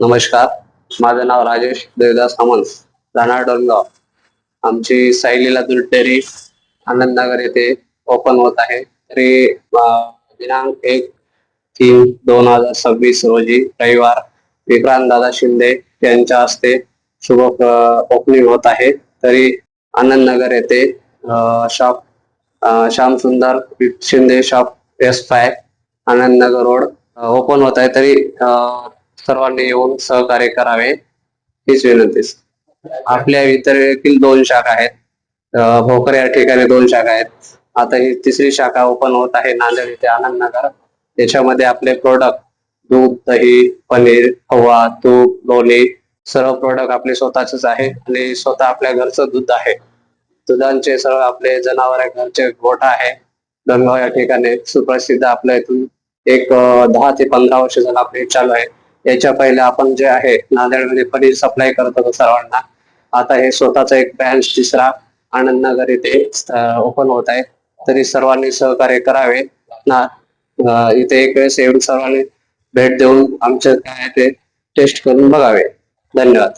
नमस्कार, माझं नाव राजेश देवदास सामंत, राहणार डोंगरगाव. आमची साई दूध डेअरी आनंदनगर येथे ओपन होत आहे. तरी दिनांक 1/3/2026 रोजी रविवार विक्रांत दादा शिंदे यांच्या हस्ते शुभ ओपनिंग होत आहे. तरी आनंदनगर येथे शॉप श्याम सुंदर Shinde shop S5 Anandnagar road open होत आहे. तरी सर्वांनी येऊन सहकार्य करावे हीच विनंती. आपल्या इतर देखील 2 शाखा आहेत. भोकर या ठिकाणी 2 शाखा आहेत. आता ही तिसरी शाखा ओपन होत आहे नांदेड येथे आनंदनगर. त्याच्यामध्ये आपले प्रोडक्ट दूध, दही, पनीर, खवा, तूप, लोणी सर्व प्रोडक्ट आपले स्वतःच आहे आणि स्वतः आपल्या घरचं दूध आहे. दुधांचे सर्व आपले जनावर घरचे गोठा आहे. डोंगरगाव या ठिकाणी सुप्रसिद्ध आपल्या इथून एक 10 ते 15 वर्ष झालं आपले चालू आहे. याच्या पहिले आपण जे आहे नांदेडमध्ये पनीर सप्लाय करत होतो सर्वांना. आता हे स्वतःच एक ब्रँच तिसरा आनंदनगर येथे ओपन होत आहे. तरी सर्वांनी सहकार्य करावे ना. इथे एक वेळेस येऊन सर्वांनी भेट देऊन आमचं काय ते टेस्ट करून बघावे. धन्यवाद.